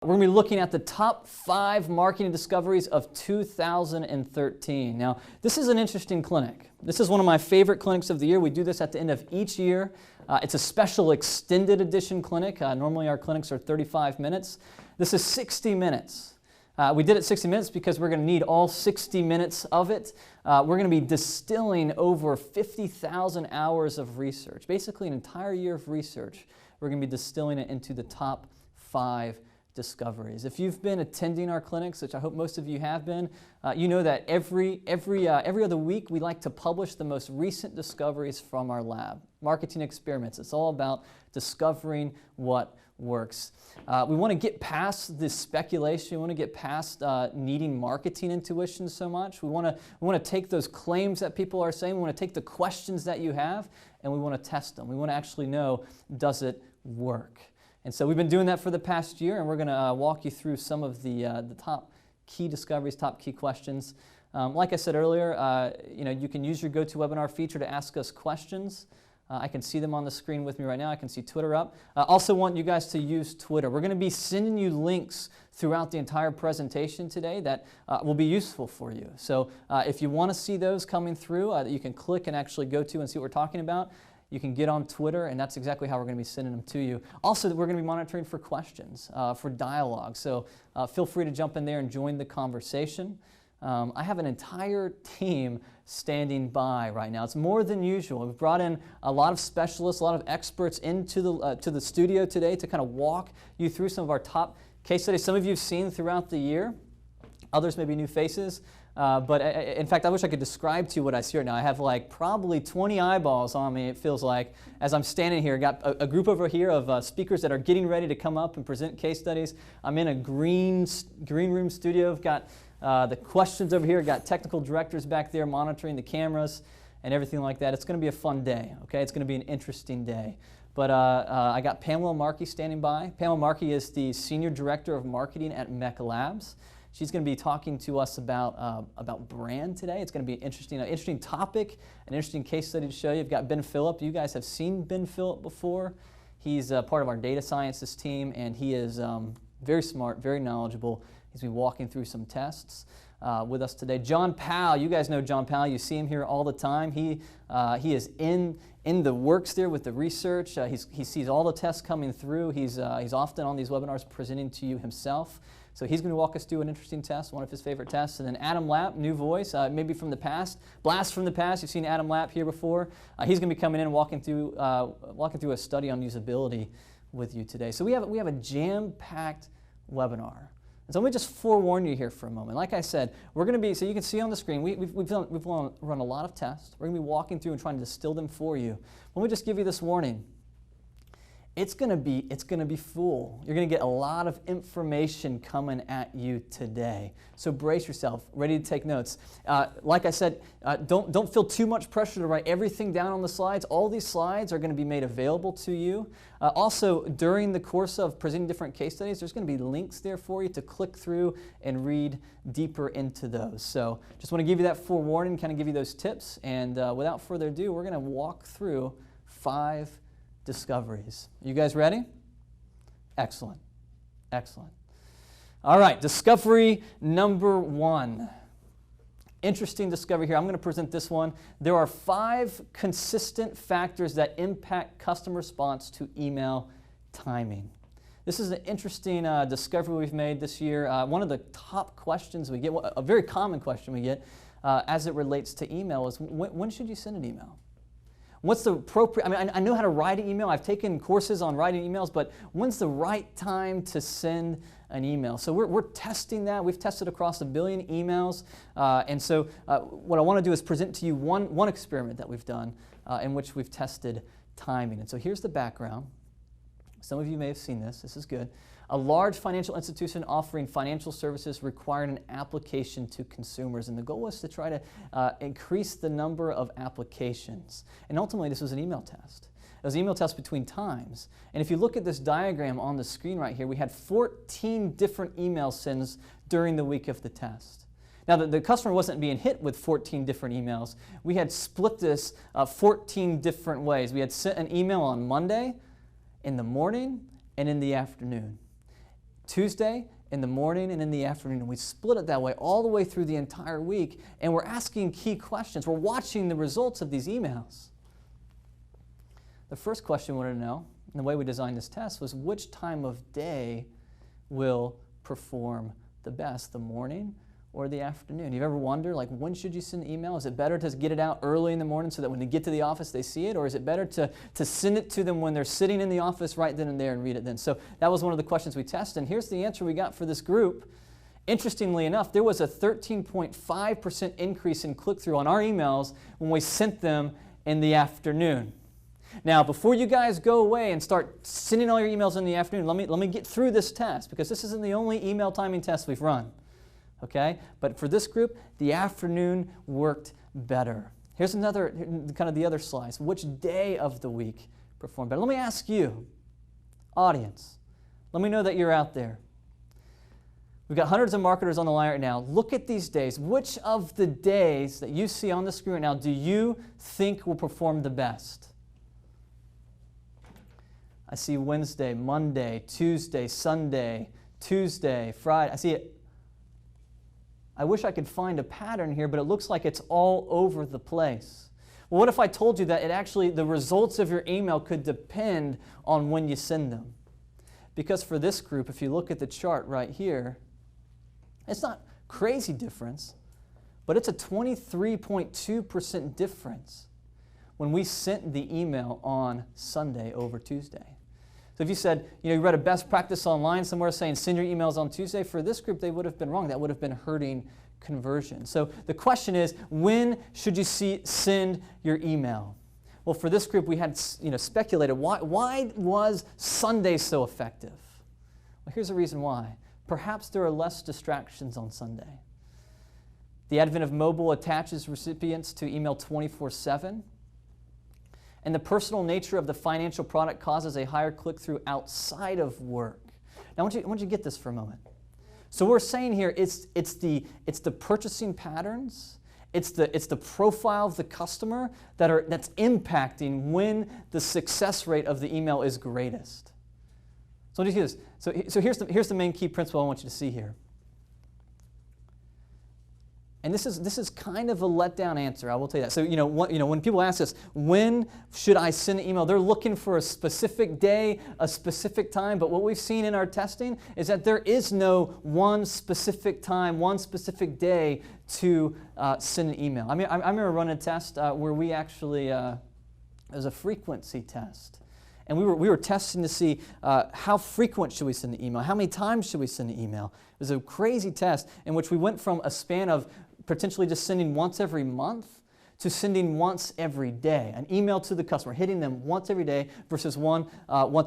We're going to be looking at the top 5 marketing discoveries of 2013. Now, this is an interesting clinic. This is one of my favorite clinics of the year. We do this at the end of each year. It's a special extended edition clinic. Normally our clinics are 35 minutes. This is 60 minutes. We did it 60 minutes because we're going to need all 60 minutes of it. We're going to be distilling over 50,000 hours of research, basically an entire year of research. We're going to be distilling it into the top 5 discoveries. If you've been attending our clinics, which I hope most of you have been, you know that every other week we like to publish the most recent discoveries from our lab. Marketing experiments. It's all about discovering what works. We want to get past this speculation. We want to get past needing marketing intuition so much. We want to take those claims that people are saying. We want to take the questions that you have, and we want to test them. We want to actually know, does it work? And so we've been doing that for the past year, and we're going to walk you through some of the top key discoveries, top key questions. Like I said earlier, you can use your GoToWebinar feature to ask us questions. I can see them on the screen with me right now. I can see Twitter up. I also want you guys to use Twitter. We're going to be sending you links throughout the entire presentation today that will be useful for you. So if you want to see those coming through, that you can click and actually go to and see what we're talking about. You can get on Twitter, and that's exactly how we're going to be sending them to you. Also, we're going to be monitoring for questions, for dialogue. So feel free to jump in there and join the conversation. I have an entire team standing by right now. It's more than usual. We've brought in a lot of specialists, a lot of experts into the studio today to kind of walk you through some of our top case studies. Some of you have seen throughout the year. Others may be new faces. But in fact, I wish I could describe to you what I see right now. I have like probably 20 eyeballs on me, it feels like, as I'm standing here. Got a group over here of speakers that are getting ready to come up and present case studies. I'm in a green room studio. I've got the questions over here. I've got technical directors back there monitoring the cameras and everything like that. It's going to be a fun day, okay? It's going to be an interesting day. But I got Pamela Markey standing by. Pamela Markey is the Senior Director of Marketing at MECLABS. She's going to be talking to us about brand today. It's going to be an interesting topic, an interesting case study to show you. You've got Ben Phillip. You guys have seen Ben Phillip before. He's part of our data sciences team, and he is very smart, very knowledgeable. He's been walking through some tests with us today. John Powell, you guys know John Powell. You see him here all the time. He is in the works there with the research. He sees all the tests coming through. He's often on these webinars presenting to you himself. So he's going to walk us through an interesting test, one of his favorite tests. And then Adam Lapp, new voice, maybe from the past, blast from the past. You've seen Adam Lapp here before. He's going to be coming in and walking through a study on usability with you today. So we have a jam-packed webinar. And so let me just forewarn you here for a moment. Like I said, we're going to be, so you can see on the screen, we've run a lot of tests. We're going to be walking through and trying to distill them for you. Let me just give you this warning. It's going to be full. You're going to get a lot of information coming at you today. So brace yourself, ready to take notes. Like I said, don't feel too much pressure to write everything down on the slides. All these slides are going to be made available to you. Also, during the course of presenting different case studies, there's going to be links there for you to click through and read deeper into those. So just want to give you that forewarning, kind of give you those tips. And without further ado, we're going to walk through 5 discoveries. You guys ready? Excellent. Excellent. All right, discovery number 1. Interesting discovery here. I'm going to present this one. There are 5 consistent factors that impact customer response to email timing. This is an interesting discovery we've made this year. One of the top questions we get, a very common question we get as it relates to email is, when should you send an email? What's the appropriate, I know how to write an email. I've taken courses on writing emails, but when's the right time to send an email? So we're testing that. We've tested across 1 billion emails. And so what I want to do is present to you one experiment that we've done in which we've tested timing. And so here's the background. Some of you may have seen this. This is good. A large financial institution offering financial services required an application to consumers, and the goal was to try to increase the number of applications. And ultimately, this was an email test. It was an email test between times. And if you look at this diagram on the screen right here, we had 14 different email sends during the week of the test. Now, the customer wasn't being hit with 14 different emails. We had split this 14 different ways. We had sent an email on Monday, in the morning, and in the afternoon. Tuesday, in the morning, and in the afternoon. And we split it that way all the way through the entire week, and we're asking key questions. We're watching the results of these emails. The first question we wanted to know, and the way we designed this test, was which time of day will perform the best, the morning or the afternoon? You've ever wondered, like, when should you send an email? Is it better to get it out early in the morning so that when they get to the office they see it, or is it better to send it to them when they're sitting in the office right then and there and read it then? So that was one of the questions we tested, and here's the answer we got for this group. Interestingly enough, there was a 13.5% increase in click-through on our emails when we sent them in the afternoon. Now, before you guys go away and start sending all your emails in the afternoon, let me get through this test, because this isn't the only email timing test we've run. Okay? But for this group, the afternoon worked better. Here's another, kind of the other slice. Which day of the week performed better? Let me ask you, audience, let me know that you're out there. We've got hundreds of marketers on the line right now. Look at these days. Which of the days that you see on the screen right now do you think will perform the best? I see Wednesday, Monday, Tuesday, Sunday, Tuesday, Friday. I see it. I wish I could find a pattern here, but it looks like it's all over the place. Well, what if I told you that the results of your email could depend on when you send them? Because for this group, if you look at the chart right here, it's not crazy difference, but it's a 23.2% difference when we sent the email on Sunday over Tuesday. So if you said, you read a best practice online somewhere saying send your emails on Tuesday, for this group they would have been wrong. That would have been hurting conversion. So the question is, when should you send your email? Well, for this group we had speculated, why was Sunday so effective? Well, here's the reason why. Perhaps there are less distractions on Sunday. The advent of mobile attaches recipients to email 24/7. And the personal nature of the financial product causes a higher click-through outside of work. Now, I want you to get this for a moment. So we're saying here, it's the purchasing patterns, it's the profile of the customer that's impacting when the success rate of the email is greatest. So just hear this. So here's the main key principle I want you to see here. And this is kind of a letdown answer, I will tell you that. So when people ask us, when should I send an email, they're looking for a specific day, a specific time. But what we've seen in our testing is that there is no one specific time, one specific day to send an email. I remember running a test where we actually, it was a frequency test. And we were testing to see how frequent should we send an email, how many times should we send an email. It was a crazy test in which we went from a span of potentially just sending once every month to sending once every day, an email to the customer, hitting them once every day versus once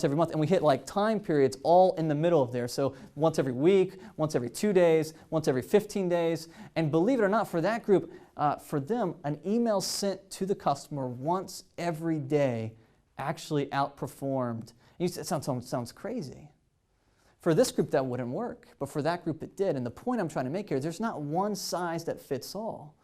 every month. And we hit like time periods all in the middle of there. So once every week, once every 2 days, once every 15 days. And believe it or not, for that group, for them, an email sent to the customer once every day actually outperformed. It sounds crazy. For this group, that wouldn't work, but for that group, it did. And the point I'm trying to make here is there's not one size that fits all.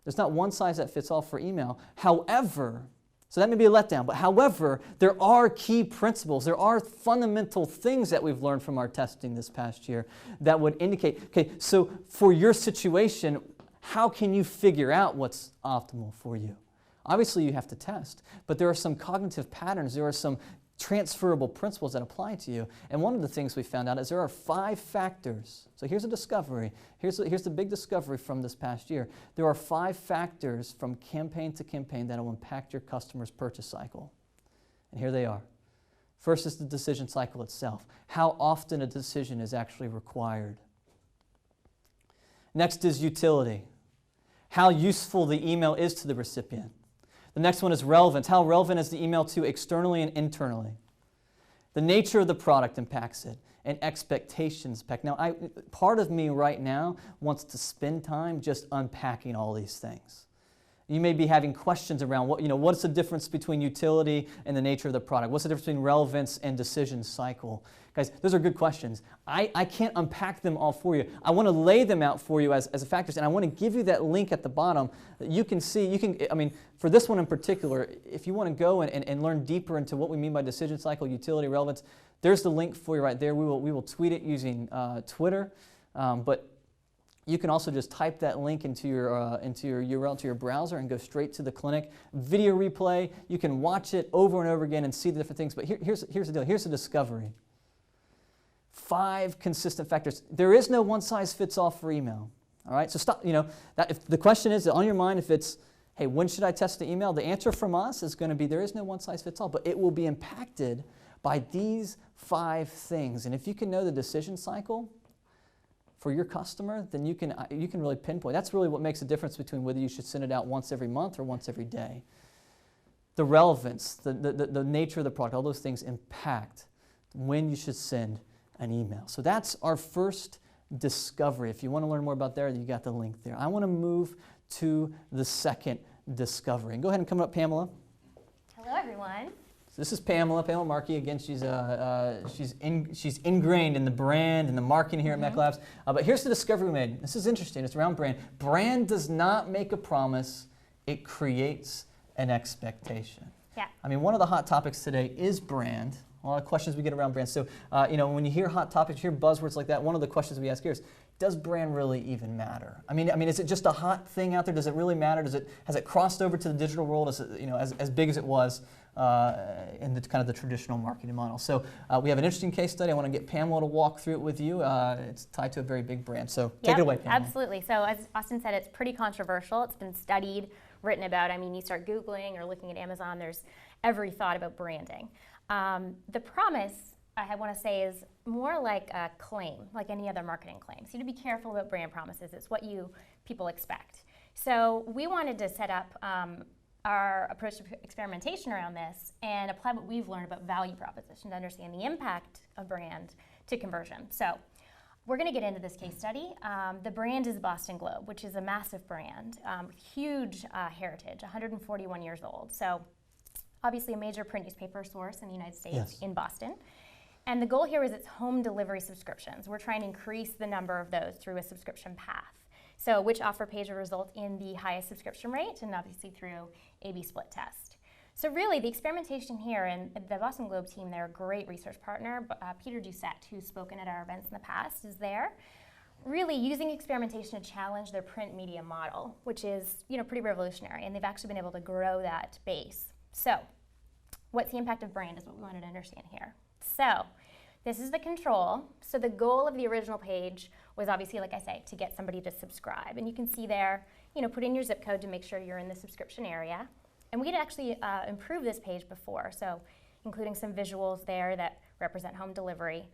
There's not one size that fits all for email. However, so that may be a letdown, but however, there are key principles. There are fundamental things that we've learned from our testing this past year that would indicate, okay, so for your situation, how can you figure out what's optimal for you? Obviously, you have to test, but there are some cognitive patterns. There are some transferable principles that apply to you. And one of the things we found out is there are 5 factors. So here's a discovery. Here's the big discovery from this past year. There are 5 factors from campaign to campaign that will impact your customer's purchase cycle. And here they are. First is the decision cycle itself. How often a decision is actually required. Next is utility. How useful the email is to the recipient. The next one is relevance. How relevant is the email to externally and internally? The nature of the product impacts it, and expectations impact. Now, part of me right now wants to spend time just unpacking all these things. You may be having questions around what's the difference between utility and the nature of the product? What's the difference between relevance and decision cycle? Guys, those are good questions. I can't unpack them all for you. I want to lay them out for you as factors, and I want to give you that link at the bottom that you can see. For this one in particular, if you want to go and learn deeper into what we mean by decision cycle, utility, relevance, there's the link for you right there. We will tweet it using Twitter, but you can also just type that link into your URL to your browser and go straight to the clinic. Video replay, you can watch it over and over again and see the different things. But here's the deal. Here's the discovery. 5 consistent factors. There is no one-size-fits-all for email. All right. So stop. If the question is on your mind, if it's, hey, when should I test the email? The answer from us is going to be there is no one-size-fits-all, but it will be impacted by these 5 things. And if you can know the decision cycle for your customer, then you can really pinpoint. That's really what makes a difference between whether you should send it out once every month or once every day. The relevance, the nature of the product, all those things impact when you should send an email. So that's our first discovery. If you want to learn more about that, you got the link there. I want to move to the second discovery. And go ahead and come up, Pamela. Hello, everyone. So this is Pamela Markey. Again, she's ingrained in the brand and the marketing here at MECLABS. But here's the discovery we made. This is interesting. It's around brand. Brand does not make a promise. It creates an expectation. Yeah. One of the hot topics today is brand. A lot of questions we get around brand. So, when you hear hot topics, you hear buzzwords like that, one of the questions we ask here is, does brand really even matter? Is it just a hot thing out there? Does it really matter? Has it crossed over to the digital world as big as it was in the traditional marketing model? So we have an interesting case study. I want to get Pamela to walk through it with you. It's tied to a very big brand. So take it away, Pamela. Absolutely. So as Austin said, it's pretty controversial. It's been studied, written about. You start Googling or looking at Amazon, there's every thought about branding. The promise, I want to say, is more like a claim, like any other marketing claim. So you need to be careful about brand promises. It's what people expect. So we wanted to set up our approach to experimentation around this and apply what we've learned about value proposition to understand the impact of brand to conversion. So we're going to get into this case study. The brand is Boston Globe, which is a massive brand, huge heritage, 141 years old. So obviously a major print newspaper source in the United States, in Boston. And the goal here is its home delivery subscriptions. We're trying to increase the number of those through a subscription path. So which offer page will result in the highest subscription rate, and obviously through A/B split test. So really the experimentation here, and the Boston Globe team, they're a great research partner. Peter Doucette, who's spoken at our events in the past, is there. Really using experimentation to challenge their print media model, which is pretty revolutionary, and they've actually been able to grow that base. So, what's the impact of brand is what we wanted to understand here. So, this is the control. So the goal of the original page was obviously, like I say, to get somebody to subscribe. And you can see there, put in your zip code to make sure you're in the subscription area. And we had actually improved this page before, so including some visuals there that represent home delivery.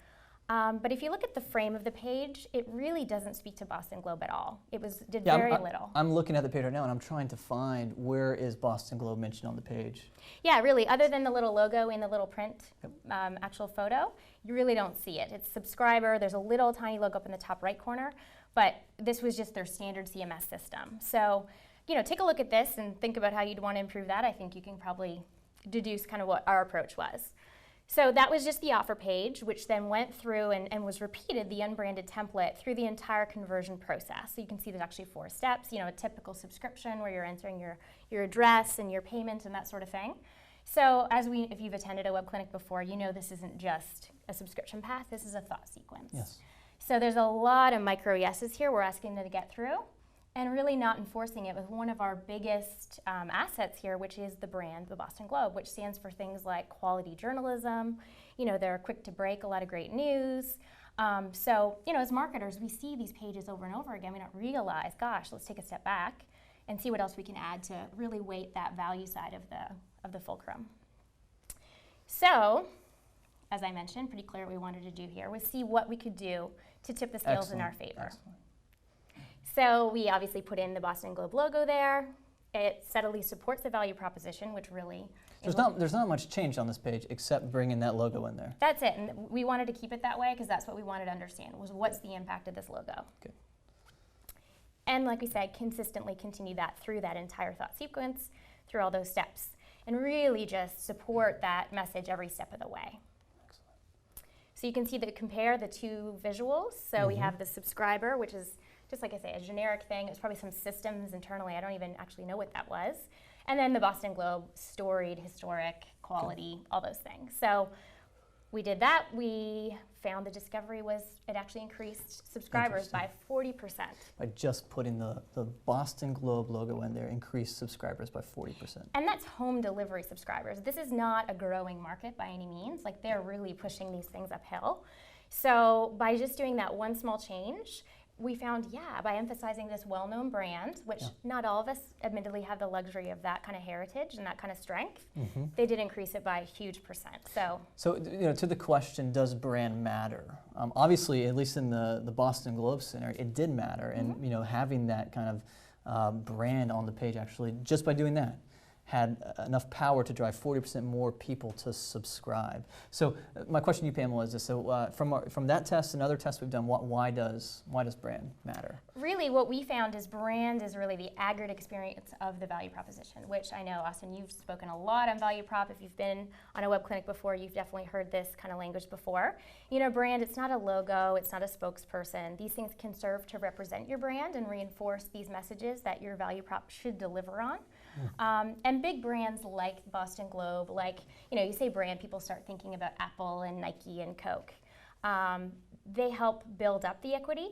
But if you look at the frame of the page, it really doesn't speak to Boston Globe at all. It did very little. I'm looking at the page right now, and I'm trying to find where is Boston Globe mentioned on the page. Yeah, really, other than the little logo in the little print actual photo, you really don't see it. It's subscriber, there's a little tiny logo up in the top right corner, but this was just their standard CMS system. So, take a look at this and think about how you'd want to improve that. I think you can probably deduce kind of what our approach was. So that was just the offer page, which then went through and was repeated, the unbranded template, through the entire conversion process. So you can see there's actually 4 steps, a typical subscription where you're entering your address and your payment and that sort of thing. So if you've attended a web clinic before, this isn't just a subscription path, this is a thought sequence. Yes. So there's a lot of micro yeses here we're asking them to get through, and really not enforcing it with one of our biggest assets here, which is the brand, the Boston Globe, which stands for things like quality journalism. They're quick to break, a lot of great news. So, as marketers, we see these pages over and over again. We don't realize, gosh, let's take a step back and see what else we can add to really weight that value side of the fulcrum. So, as I mentioned, pretty clear what we wanted to do here was see what we could do to tip the scales in our favor. Excellent. So we obviously put in the Boston Globe logo there. It steadily supports the value proposition, which really... There's not much change on this page except bringing that logo in there. That's it, and we wanted to keep it that way because that's what we wanted to understand, was what's the impact of this logo. Good. And like we said, consistently continue that through that entire thought sequence, through all those steps, and really just support that message every step of the way. So you can see that compare the two visuals. So we have the subscriber, which is just like I say, a generic thing. It's probably some systems internally. I don't even actually know what that was. And then the Boston Globe, storied, historic, quality, all those things. So we did that. We found the discovery was it actually increased subscribers by 40%. By just putting the Boston Globe logo in there, increased subscribers by 40%. And that's home delivery subscribers. This is not a growing market by any means. Like, they're really pushing these things uphill. So by just doing that one small change, we found, by emphasizing this well-known brand, which not all of us admittedly have the luxury of that kind of heritage and that kind of strength, they did increase it by a huge percent. So to the question, does brand matter? Obviously, at least in the Boston Globe scenario, it did matter, and having that kind of brand on the page, actually, just by doing that, had enough power to drive 40% more people to subscribe. So my question to you, Pamela, is this: so from that test and other tests we've done, why does brand matter? Really, what we found is brand is really the aggregate experience of the value proposition, which I know, Austin, you've spoken a lot on value prop. If you've been on a web clinic before, you've definitely heard this kind of language before. Brand, it's not a logo, it's not a spokesperson. These things can serve to represent your brand and reinforce these messages that your value prop should deliver on. And big brands like Boston Globe, like, you say brand, people start thinking about Apple and Nike and Coke. They help build up the equity.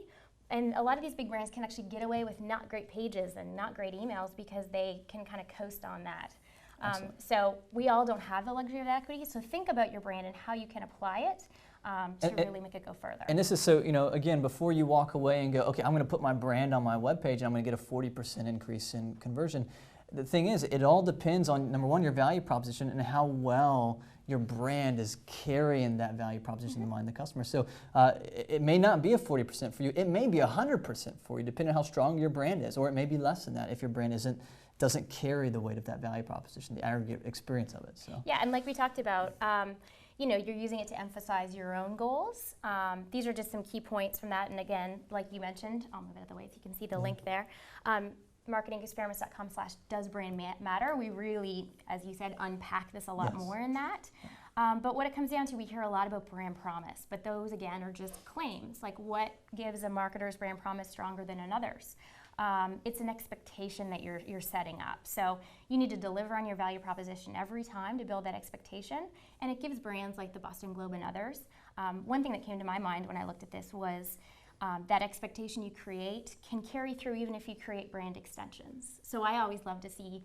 And a lot of these big brands can actually get away with not great pages and not great emails because they can kind of coast on that. So we all don't have the luxury of equity. So think about your brand and how you can apply it to really make it go further. And this is so, again, before you walk away and go, okay, I'm going to put my brand on my webpage and I'm going to get a 40% increase in conversion. The thing is, it all depends on, number one, your value proposition and how well your brand is carrying that value proposition in mind of the customer. So it may not be a 40% for you. It may be 100% for you, depending on how strong your brand is, or it may be less than that if your brand doesn't carry the weight of that value proposition, the aggregate experience of it. So. Yeah, and like we talked about, you're using it to emphasize your own goals. These are just some key points from that. And again, like you mentioned, I'll move it out of the way so you can see the link there. marketingexperiments.com/does brand matter. We really, as you said, unpack this a lot more in that. But what it comes down to, we hear a lot about brand promise, but those again are just claims. Like, what gives a marketer's brand promise stronger than another's? It's an expectation that you're setting up. So you need to deliver on your value proposition every time to build that expectation, and it gives brands like the Boston Globe and others. One thing that came to my mind when I looked at this was that expectation you create can carry through even if you create brand extensions. So I always love to see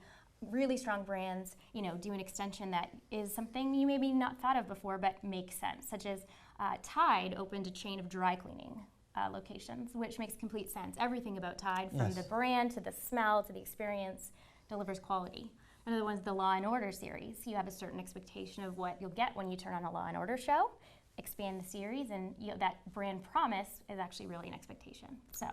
really strong brands, do an extension that is something you maybe not thought of before but makes sense, such as Tide opened a chain of dry cleaning locations, which makes complete sense. Everything about Tide, from the brand to the smell to the experience, delivers quality. Another one's the Law & Order series. You have a certain expectation of what you'll get when you turn on a Law & Order show. Expand the series, and that brand promise is actually really an expectation. So,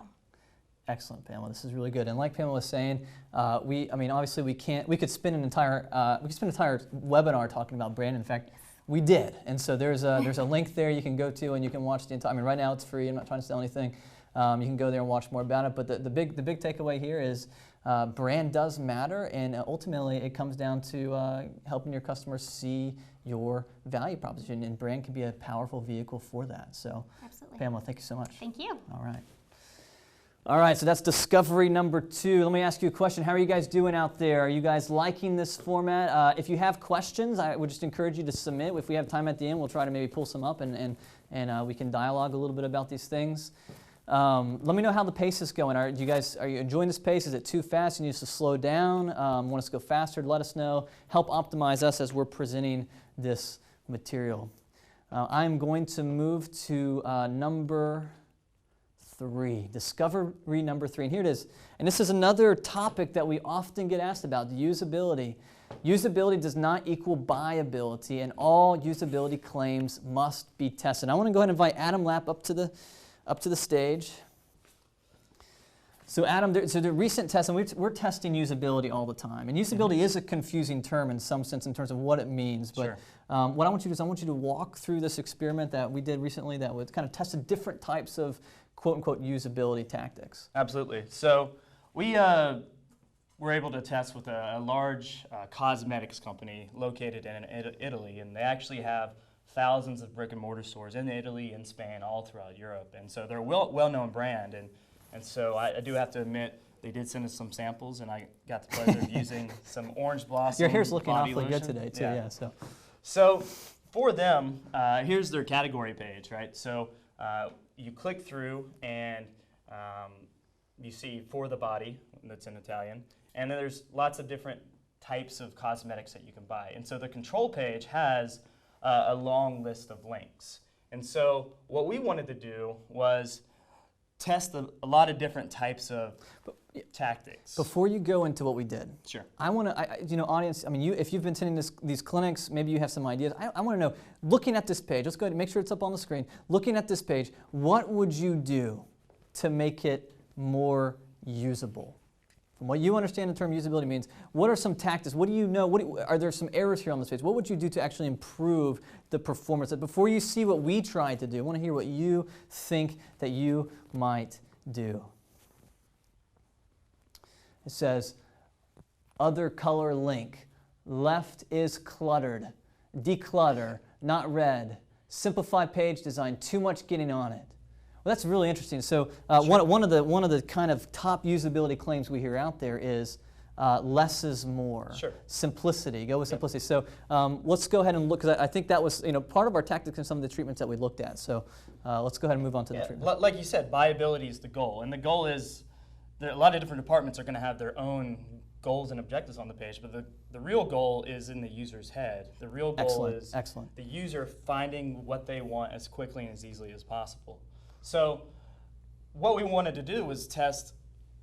excellent, Pamela. This is really good. And like Pamela was saying, obviously we could spend an entire webinar talking about brand. In fact, we did. And so there's a link there you can go to, and you can watch the entire. Right now it's free. I'm not trying to sell anything. You can go there and watch more about it. But the big takeaway here is brand does matter, and ultimately it comes down to helping your customers see your value proposition, and brand can be a powerful vehicle for that. So, absolutely. Pamela, thank you so much. Thank you. All right, so that's discovery number 2. Let me ask you a question. How are you guys doing out there? Are you guys liking this format? If you have questions, I would just encourage you to submit. If we have time at the end, we'll try to maybe pull some up and we can dialogue a little bit about these things. Let me know how the pace is going. Are you enjoying this pace? Is it too fast? You need us to slow down? Want us to go faster? Let us know. Help optimize us as we're presenting this material. I'm going to move to number 3, discovery number 3. And here it is. And this is another topic that we often get asked about, usability. Usability does not equal buyability, and all usability claims must be tested. I want to go ahead and invite Adam Lapp up to the stage. So Adam, the recent tests, and we're testing usability all the time. And usability is a confusing term in some sense in terms of what it means. But what I want you to do is I want you to walk through this experiment that we did recently that was kind of tested different types of quote-unquote usability tactics? Absolutely. So we were able to test with a large cosmetics company located in Italy, and they actually have thousands of brick and mortar stores in Italy and Spain, all throughout Europe. And so they're a well-known brand. And so I do have to admit, they did send us some samples, and I got the pleasure of using some orange blossom. Your hair's looking body awfully lotion. good today, too. Yeah. So for them, here's their category page, right? So you click through, and you see for the body, that's in Italian, and then there's lots of different types of cosmetics that you can buy. And so the control page has a long list of links. And so what we wanted to do was test a lot of different types of tactics. Before you go into what we did, Sure. I want to, audience, if you've been attending these clinics, maybe you have some ideas. I want to know, looking at this page, let's go ahead and make sure it's up on the screen. Looking at this page, what would you do to make it more usable? From what you understand the term usability means, what are some tactics? What do you know? Are there some errors here on this page? What would you do to actually improve the performance? Before you see what we tried to do, I want to hear what you think that you might do. It says, other color link. Left is cluttered. Declutter, not read. Simplify page design, too much getting on it. Well, that's really interesting. So Sure. one of the kind of top usability claims we hear out there is less is more. Sure. Simplicity. Go with simplicity. So let's go ahead and look, because I think that was part of our tactics in some of the treatments that we looked at. So let's go ahead and move on to the treatment. Like you said, buyability is the goal, and the goal is a lot of different departments are going to have their own goals and objectives on the page, but the real goal is in the user's head. The real goal is the user finding what they want as quickly and as easily as possible. So what we wanted to do was test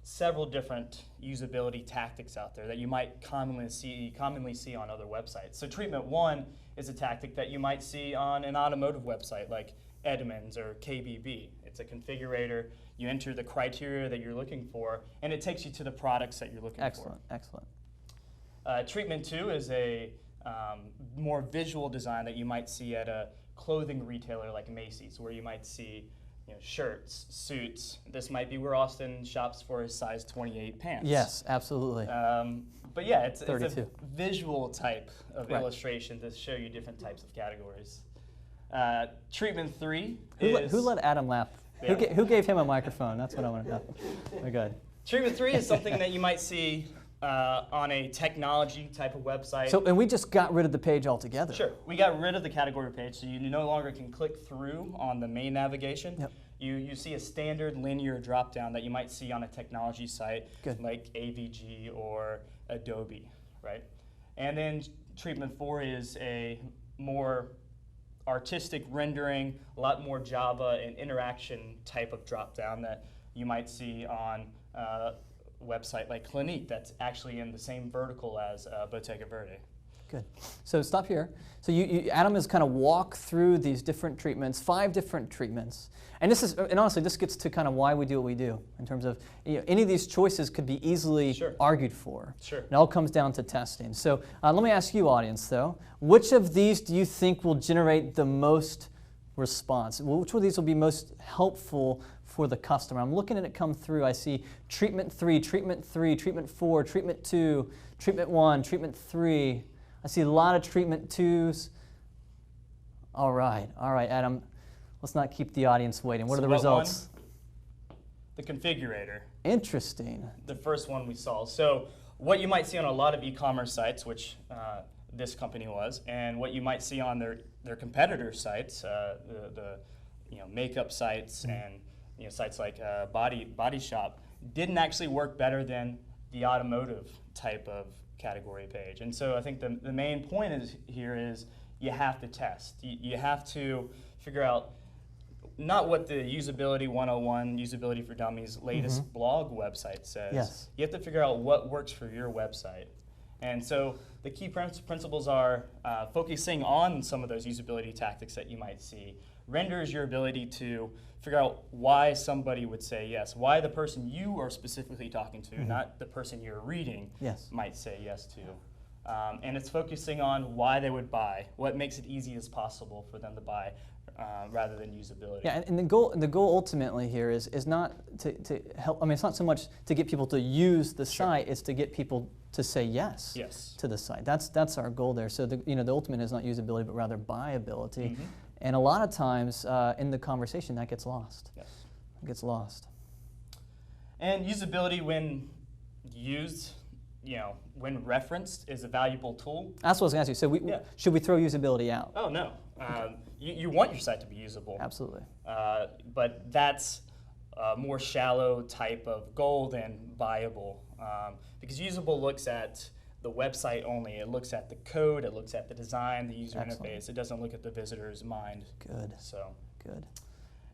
several different usability tactics out there that you might commonly see on other websites. So treatment one is a tactic that you might see on an automotive website like Edmunds or KBB. It's a configurator. You enter the criteria that you're looking for, and it takes you to the products that you're looking for. Excellent. Treatment two is a more visual design that you might see at a clothing retailer like Macy's, where you might see shirts, suits. This might be where Austin shops for his size 28 pants. Yes, absolutely. But yeah, it's a 32. visual type of illustration to show you different types of categories. Treatment three is... Who let Adam laugh? Yeah. Who gave him a microphone? That's what I want to know. Very good. Treatment three is something that you might see on a technology type of website. And we just got rid of the page altogether. Sure. We got rid of the category page, so you no longer can click through on the main navigation. Yep. You see a standard linear drop-down that you might see on a technology site like AVG or Adobe, right? And then treatment four is a more artistic rendering, a lot more Java and interaction type of drop-down that you might see on a website like Clinique that's actually in the same vertical as Bottega Verde. Good. So stop here. So Adam has kind of walked through these different treatments, 5 different treatments. And honestly, this gets to kind of why we do what we do in terms of any of these choices could be easily argued for. Sure. It all comes down to testing. So let me ask you, audience, though, which of these do you think will generate the most response? Which of these will be most helpful for the customer? I'm looking at it come through. I see treatment 3, treatment 3, treatment 4, treatment 2, treatment 1, treatment 3. I see a lot of treatment 2s. All right, Adam. Let's not keep the audience waiting. What are the results? The configurator. Interesting. The first one we saw. So what you might see on a lot of e-commerce sites, which this company was, and what you might see on their competitor sites, the makeup sites and sites like Body Shop, didn't actually work better than the automotive type of category page. And so I think the main point here is you have to test. You have to figure out not what the Usability 101, Usability for Dummies latest blog website says. Yes. You have to figure out what works for your website. And so the key principles are focusing on some of those usability tactics that you might see. Renders your ability to figure out why somebody would say yes, why the person you are specifically talking to, not the person you're reading, might say yes to. And it's focusing on why they would buy, what makes it easy as possible for them to buy. rather than usability. Yeah, and the goal ultimately here is not to help. I mean, it's not so much to get people to use the site; it's to get people to say yes to the site. That's our goal there. So the ultimate is not usability, but rather buyability. And a lot of times in the conversation that gets lost. Yes, it gets lost. And usability, when used, when referenced, is a valuable tool. That's what I was going to ask you. So should we throw usability out? Oh, no. You want your site to be usable. Absolutely. But that's a more shallow type of goal than buyable. Because usable looks at the website only. It looks at the code. It looks at the design, the user interface. It doesn't look at the visitor's mind. Good. So good.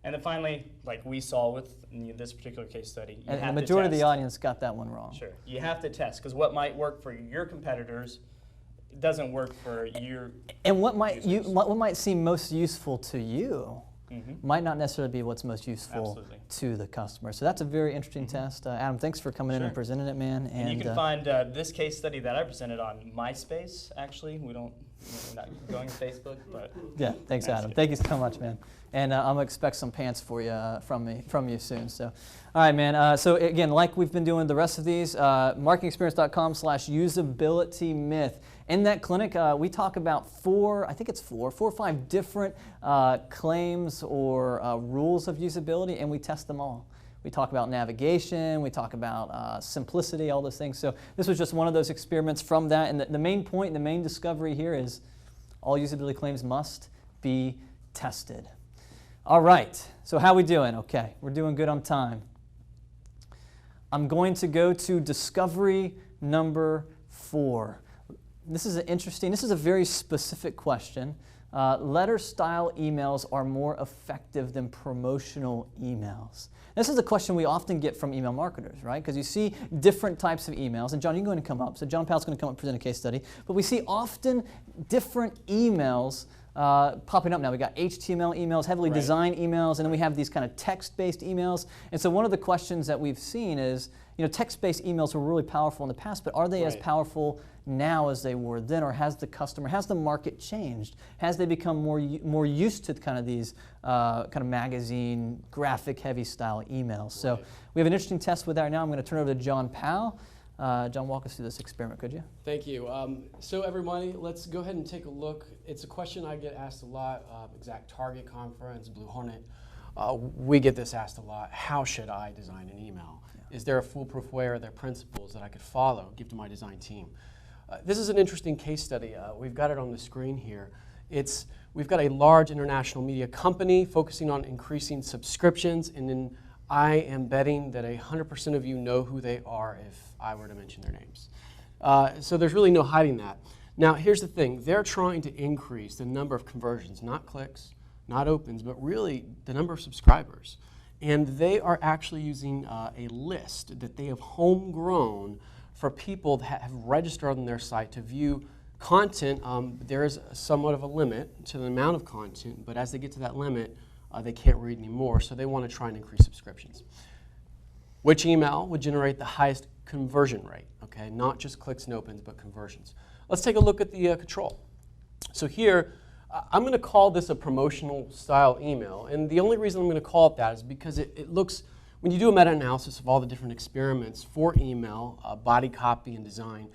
And then finally, like we saw with this particular case study, you have to test. And the majority of the audience got that one wrong. Sure. You have to test, because what might work for your competitors doesn't work for your And what might seem most useful to you might not necessarily be what's most useful to the customer. So that's a very interesting test. Adam, thanks for coming in and presenting it, man. And you can find this case study that I presented on MySpace, actually. We're not going to Facebook, but... Yeah, thanks, Adam. Thank you so much, man. And I'm going to expect some pants for you from you soon. So, all right, man. So again, like we've been doing the rest of these, marketingexperience.com/usability myth. In that clinic, we talk about four or five different claims or rules of usability, and we test them all. We talk about navigation, we talk about simplicity, all those things. So this was just one of those experiments from that. And the main point, the main discovery here is all usability claims must be tested. All right, so how we doing? Okay, we're doing good on time. I'm going to go to discovery number 4. This is a very specific question. Letter-style emails are more effective than promotional emails. This is a question we often get from email marketers, right? Because you see different types of emails. And John, you're going to come up. So John Powell's going to come up and present a case study. But we see often different emails popping up now. We got HTML emails, heavily designed emails, and then we have these kind of text-based emails. And so one of the questions that we've seen is, text-based emails were really powerful in the past, but are they as powerful now as they were then, or has the market changed? Has they become more used to kind of these kind of magazine, graphic-heavy style emails? So we have an interesting test with that right now. I'm going to turn it over to John Powell. John, walk us through this experiment, could you? Thank you. So everybody, let's go ahead and take a look. It's a question I get asked a lot. Exact Target Conference, Blue Hornet. We get this asked a lot. How should I design an email? Is there a foolproof way, or are there principles that I could follow, give to my design team? This is an interesting case study. We've got it on the screen here. We've got a large international media company focusing on increasing subscriptions, and then I am betting that 100% of you know who they are if I were to mention their names. So there's really no hiding that. Now, here's the thing. They're trying to increase the number of conversions, not clicks, not opens, but really the number of subscribers. And they are actually using a list that they have homegrown for people that have registered on their site to view content. There is somewhat of a limit to the amount of content, but as they get to that limit, they can't read anymore, so they want to try and increase subscriptions. Which email would generate the highest conversion rate? Okay, not just clicks and opens, but conversions. Let's take a look at the control. So here, I'm going to call this a promotional style email, and the only reason I'm going to call it that is because it looks, when you do a meta-analysis of all the different experiments for email, body copy and design,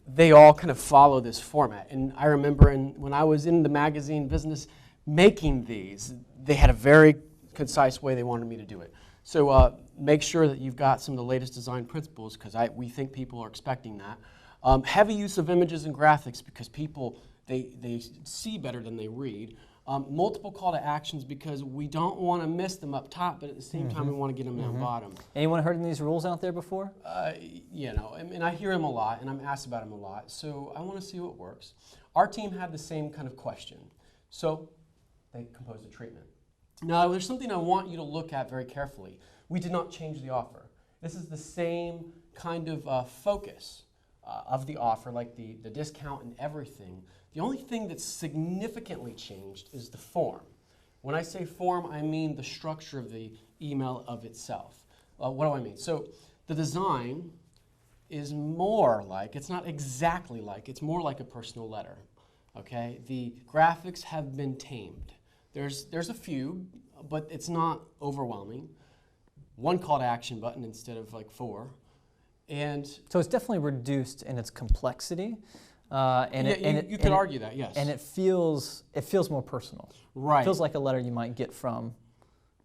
they all kind of follow this format. And I remember when I was in the magazine business making these, they had a very concise way they wanted me to do it. So make sure that you've got some of the latest design principles, because we think people are expecting that. Heavy use of images and graphics, because people, they see better than they read. Multiple call to actions, because we don't want to miss them up top, but at the same time we want to get them down bottom. Anyone heard of these rules out there before? And I hear them a lot, and I'm asked about them a lot, so I want to see what works. Our team had the same kind of question, so they composed a treatment. Now, there's something I want you to look at very carefully. We did not change the offer. This is the same kind of focus of the offer, like the discount and everything. The only thing that's significantly changed is the form. When I say form, I mean the structure of the email of itself. What do I mean? So the design is more like, it's not exactly like, it's more like a personal letter. Okay? The graphics have been tamed. There's a few, but it's not overwhelming. One call to action button instead of like 4. And so it's definitely reduced in its complexity. You could argue that, yes. And it feels more personal. Right. It feels like a letter you might get from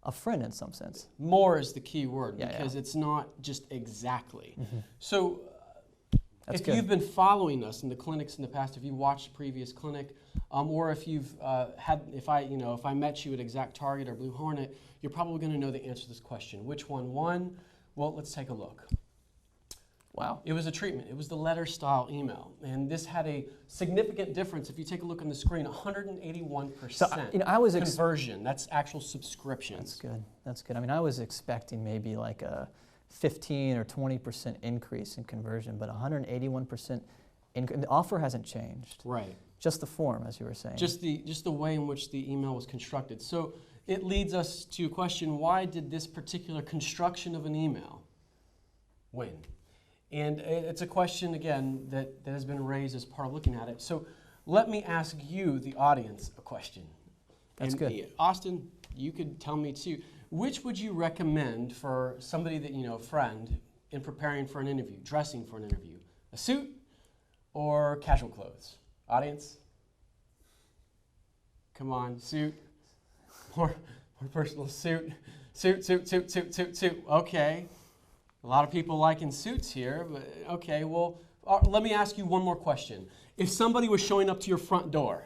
a friend in some sense. More is the key word because it's not just exactly. Mm-hmm. So That's if good. you've been following us in the clinics in the past, if you watched a previous clinic, or if you've if I met you at Exact Target or Blue Hornet, you're probably going to know the answer to this question. Which one won? Well, let's take a look. Wow. It was a treatment. It was the letter style email. And this had a significant difference. If you take a look on the screen, 181% So, I was conversion. That's actual subscriptions. That's good. That's good. I mean, I was expecting maybe like a 15 or 20% increase in conversion, but 181% the offer hasn't changed. Right. Just the form, as you were saying. Just the way in which the email was constructed. So it leads us to a question, why did this particular construction of an email win? And it's a question, again, that has been raised as part of looking at it. So let me ask you, the audience, a question. That's good. Austin, you could tell me too. Which would you recommend for somebody that, a friend, in preparing for an interview, dressing for an interview? A suit or casual clothes? Audience? Come on, suit. More personal, suit. Suit. Okay. A lot of people liking suits here, but okay, well, let me ask you one more question. If somebody was showing up to your front door,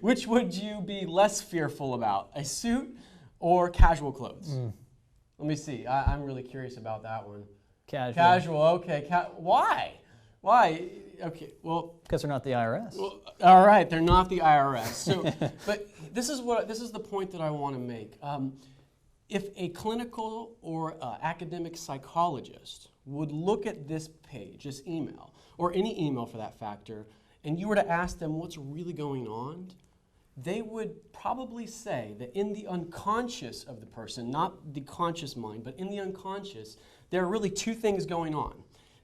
which would you be less fearful about, a suit or casual clothes? Let me see. I'm really curious about that one. Casual. Casual, okay. Why? Why? Okay, well. Because they're not the IRS. Well, all right, they're not the IRS. So, but this is the point that I want to make. If a clinical or academic psychologist would look at this page, this email, or any email for that factor, and you were to ask them what's really going on, they would probably say that in the unconscious of the person, not the conscious mind, but in the unconscious, there are really two things going on.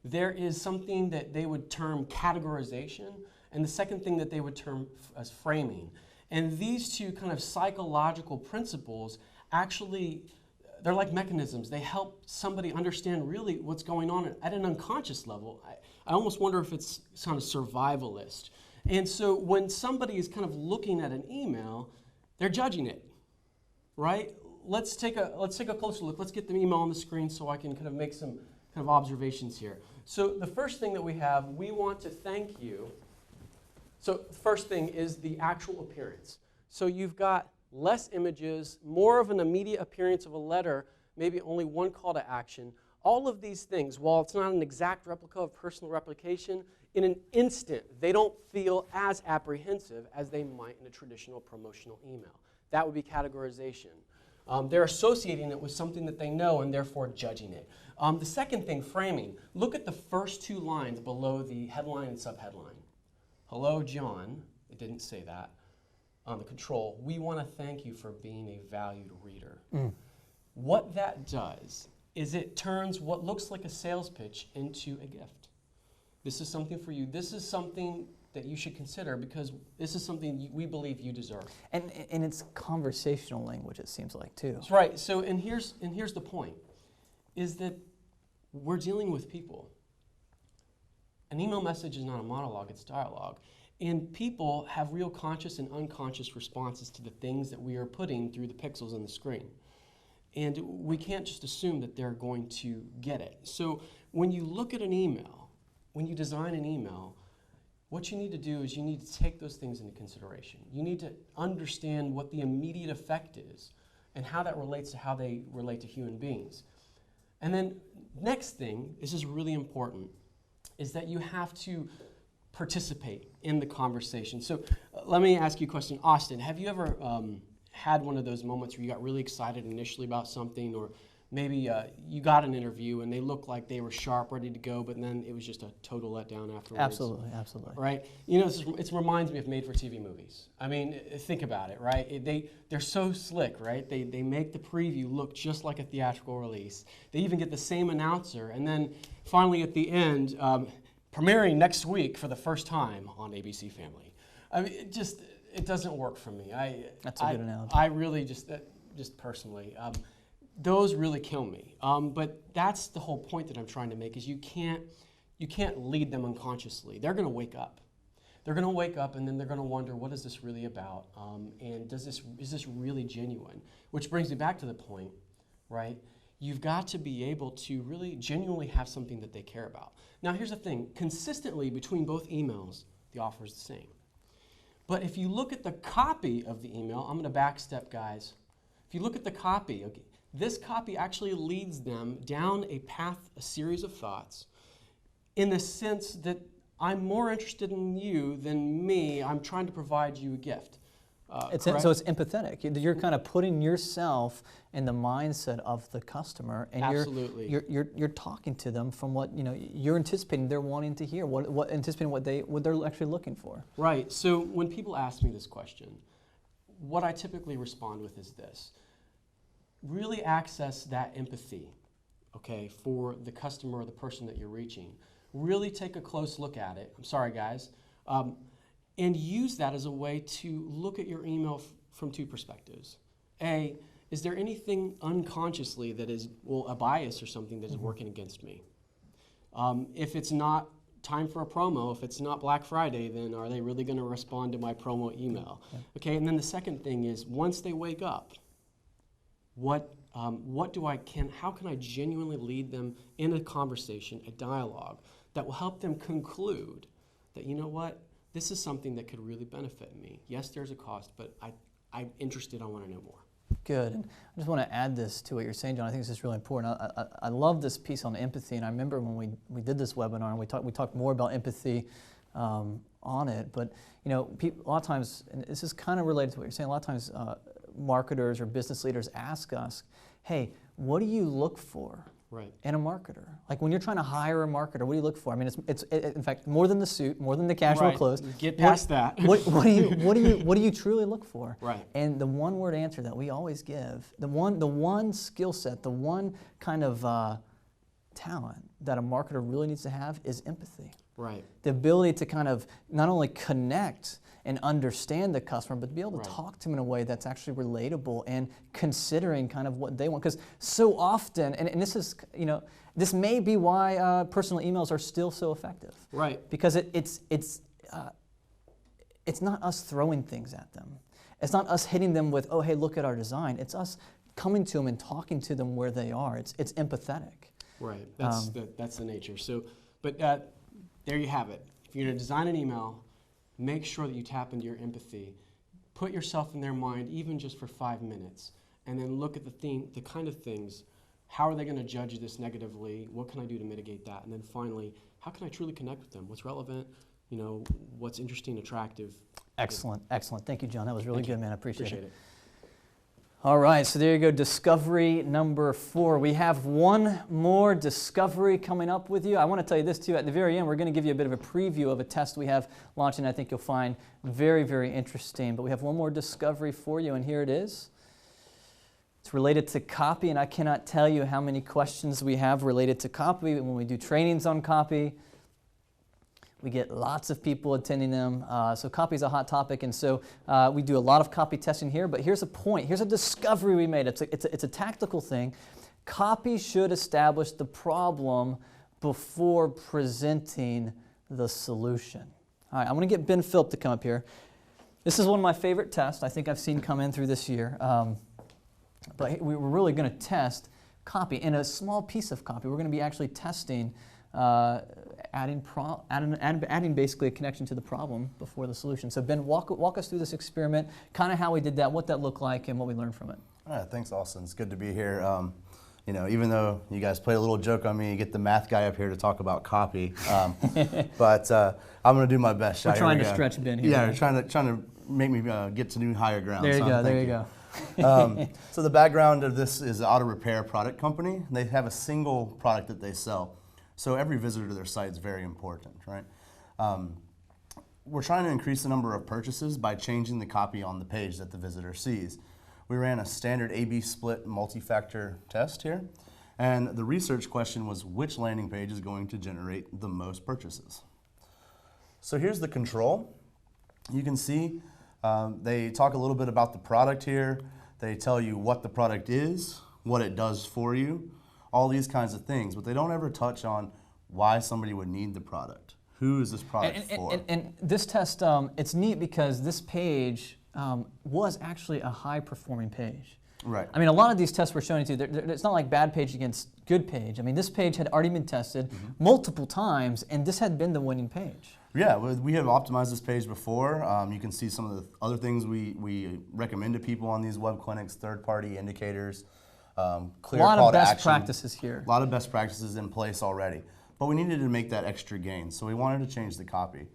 There is something that they would term categorization, and the second thing that they would term as framing. And these two kind of psychological principles actually, they're like mechanisms. They help somebody understand really what's going on at an unconscious level. I almost wonder if it's kind of survivalist. And so when somebody is kind of looking at an email, they're judging it, right? Let's take a closer look. Let's get the email on the screen so I can kind of make some kind of observations here. So the first thing that we have, we want to thank you. So the first thing is the actual appearance. So you've got less images, more of an immediate appearance of a letter, maybe only one call to action. All of these things, while it's not an exact replica of personal replication, in an instant, they don't feel as apprehensive as they might in a traditional promotional email. That would be categorization. They're associating it with something that they know and therefore judging it. The second thing, framing. Look at the first two lines below the headline and subheadline. Hello, John. It didn't say that. On the control, we want to thank you for being a valued reader. What that does is it turns what looks like a sales pitch into a gift. This is something for you. This is something that you should consider because this is something we believe you deserve. And it's conversational language, it seems like, too. That's right. So, and here's the point, is that we're dealing with people. An email message is not a monologue, it's dialogue. And people have real conscious and unconscious responses to the things that we are putting through the pixels on the screen. And we can't just assume that they're going to get it. So when you look at an email, when you design an email, what you need to do is you need to take those things into consideration. You need to understand what the immediate effect is and how that relates to how they relate to human beings. And then next thing, this is really important, is that you have to participate in the conversation. So let me ask you a question. Austin, have you ever had one of those moments where you got really excited initially about something, or maybe you got an interview and they looked like they were sharp, ready to go, but then it was just a total letdown afterwards? Absolutely, absolutely. Right? You know, it reminds me of made-for-TV movies. I mean, think about it, right? They're so slick, right? They make the preview look just like a theatrical release. They even get the same announcer, and then finally at the end, premiering next week for the first time on ABC Family. I mean, It doesn't work for me. That's a good analogy. I really just personally, those really kill me. But that's the whole point that I'm trying to make is you can't lead them unconsciously. They're going to wake up. They're going to wake up and then they're going to wonder, what is this really about? And is this really genuine? Which brings me back to the point, right? You've got to be able to really genuinely have something that they care about. Now here's the thing, consistently between both emails, the offer is the same. But if you look at the copy of the email, I'm going to backstep, guys. If you look at the copy, okay, this copy actually leads them down a path, a series of thoughts, in the sense that I'm more interested in you than me. I'm trying to provide you a gift. So it's empathetic. You're kind of putting yourself in the mindset of the customer, and Absolutely. you're talking to them from what you're anticipating they're wanting to hear, anticipating what they're actually looking for. Right. So when people ask me this question, what I typically respond with is this: really access that empathy, okay, for the customer or the person that you're reaching. Really take a close look at it. I'm sorry, guys. And use that as a way to look at your email from two perspectives. A, is there anything unconsciously that is, a bias or something that is working against me? If it's not time for a promo, if it's not Black Friday, then are they really going to respond to my promo email? Yeah. Okay, and then the second thing is, once they wake up, how can I genuinely lead them in a conversation, a dialogue, that will help them conclude that, you know what, this is something that could really benefit me. Yes, there's a cost, but I'm interested, I want to know more. Good. And I just want to add this to what you're saying, John. I think this is really important. I love this piece on empathy, and I remember when we did this webinar, and we talked more about empathy on it. But a lot of times, and this is kind of related to what you're saying, a lot of times marketers or business leaders ask us, hey, what do you look for in a marketer? Like when you're trying to hire a marketer, what do you look for? I mean, it's in fact more than the suit, more than the casual clothes. Get past that. What do you truly look for? Right. And the one word answer that we always give, the one skill set, the one kind of talent that a marketer really needs to have is empathy. Right. The ability to kind of not only connect and understand the customer, but be able to talk to them in a way that's actually relatable and considering kind of what they want. Because so often, and this is, this may be why personal emails are still so effective. Right. Because it's not us throwing things at them. It's not us hitting them with, oh, hey, look at our design. It's us coming to them and talking to them where they are. It's empathetic. Right. That's the nature. So, but there you have it. If you're going to design an email, make sure that you tap into your empathy. Put yourself in their mind, even just for 5 minutes, and then look at the kind of things. How are they going to judge this negatively? What can I do to mitigate that? And then finally, how can I truly connect with them? What's relevant? What's interesting, attractive? Excellent, excellent. Thank you, John. That was really good, man. I appreciate it. it. All right, so there you go, discovery number 4. We have one more discovery coming up with you. I want to tell you this too, at the very end, we're going to give you a bit of a preview of a test we have launching I think you'll find very, very interesting. But we have one more discovery for you, and here it is. It's related to copy, and I cannot tell you how many questions we have related to copy when we do trainings on copy. We get lots of people attending them. So copy is a hot topic, and so we do a lot of copy testing here. But here's a point. Here's a discovery we made. It's a tactical thing. Copy should establish the problem before presenting the solution. All right, I'm going to get Ben Phillip to come up here. This is one of my favorite tests I think I've seen come in through this year. But we're really going to test copy in a small piece of copy. We're going to be actually testing adding basically a connection to the problem before the solution. So Ben, walk us through this experiment, kind of how we did that, what that looked like, and what we learned from it. All right, thanks, Austin. It's good to be here. Even though you guys played a little joke on me, you get the math guy up here to talk about copy. But I'm going to do my best. We're trying to stretch Ben here. Yeah, you're trying to make me get to new higher ground. There you go. There you go. So the background of this is an auto repair product company. They have a single product that they sell. So every visitor to their site is very important, right? We're trying to increase the number of purchases by changing the copy on the page that the visitor sees. We ran a standard A/B split multi-factor test here, and the research question was which landing page is going to generate the most purchases. So here's the control. You can see They talk a little bit about the product here. They tell you what the product is, what it does for you, all these kinds of things, but they don't ever touch on why somebody would need the product. Who is this product for? And this test, it's neat because this page was actually a high-performing page. Right. I mean, a lot of these tests we're showing you, it's not like bad page against good page. I mean, this page had already been tested multiple times, and this had been the winning page. Yeah, we have optimized this page before. You can see some of the other things we recommend to people on these web clinics, third-party indicators, clear call to action. A lot of best practices here. A lot of best practices in place already. But we needed to make that extra gain, so we wanted to change the copy.